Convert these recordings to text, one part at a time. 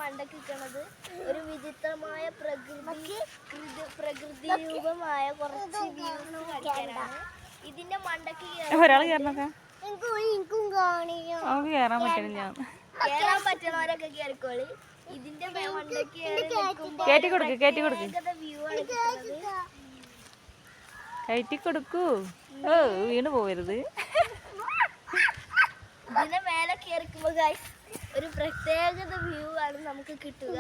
മണ്ടക്ക് നിൽക്കുന്നത് ഒരു വിചിത്രമായ പ്രകൃതി രൂപമായ കുറച്ച് വ്യൂസ് കളിക്കാനാണ്. ഇതിന്റെ മണ്ടക്ക് ഒരാൾ കയറണൊക്കെ കേറാൻ പറ്റണവരൊക്കെ കേറിക്കോളി. ഇതിന്റെ മണ്ടക്ക് കയറ്റി കൊടുക്ക് വ്യൂ ആണ് കിട്ടുന്നത്. കയറ്റി കൊടുക്കൂ. ഓ വീണ് പോവരുത്. ഇതിന്റെ മേലെ കയറിക്കുമ്പോ ഗൈസ് ഒരു പ്രത്യേകത വ്യൂ ആണ് നമുക്ക് കിട്ടുക.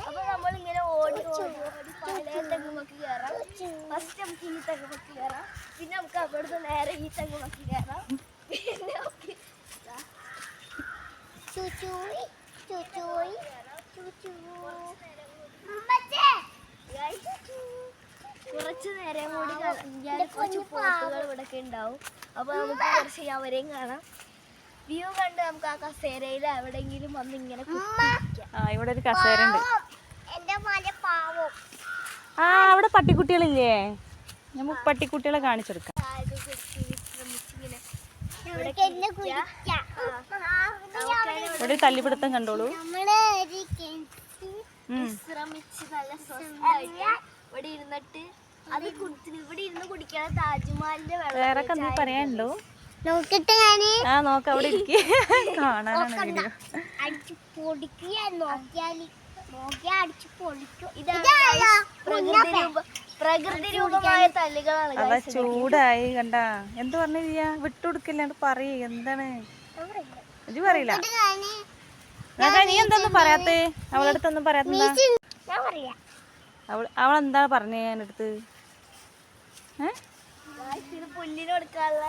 അപ്പൊ നമ്മളിങ്ങനെ ഓടി ഓടി ഓടി പല തെങ്ങുമൊക്കെ കയറാം. ഫസ്റ്റ് നമുക്ക് ഈ തെങ്ങുമൊക്കെ കയറാം, പിന്നെ നമുക്ക് അവിടുന്ന് നേരെ ഈ തെങ്ങുമൊക്കെ കയറാം. പിന്നെ കുറച്ചു നേരം കൂടി കുറച്ച് പോട്ടുകൾ ഇവിടെ ഉണ്ടാവും. അപ്പൊ നമുക്ക് കുറച്ച് അവരെയും കാണാം. വ്യൂ കണ്ട് നമുക്ക് ആ കസേരയിൽ എവിടെയെങ്കിലും വന്ന് ഇങ്ങനെ ഇവിടെ ഒരു കസേര ഉണ്ട്. അവിടെ പട്ടിക്കുട്ടികളില്ലേ? നമുക്ക് പട്ടിക്കുട്ടികളെ കാണിച്ചെടുക്കാം. ഇവിടെ തല്ലിപ്പിടുത്തം കണ്ടോളൂ. വിശ്രമിച്ച് നല്ല സ്വസ്ഥമായിട്ട് ഇവിടെ ഇരുന്നിട്ട് അത് ഇവിടെ ഇരുന്ന് കുടിക്കാൻ താജ്മഹലിന്റെ വേറെ പറയാനുണ്ടോ? നോക്ക അവിടെ കാണാനാണ് വീഡിയോ. പ്രകൃതി രൂപമായ തല്ലുകളാണ്. അതാ ചൂടായി കണ്ടാ. എന്ത് പറഞ്ഞു ചെയ്യാ? വിട്ടുകൊടുക്കില്ലാണ്ട് പറയേ. എന്താണ് ഇത് പറയില്ല? നീ എന്തൊന്നും പറയാത്തേ? അവളടുത്തൊന്നും പറയാത്ത അവളെന്താ പറഞ്ഞേ? എൻ്റെ അടുത്ത് പുല്ലിന് കൊടുക്കാനുള്ള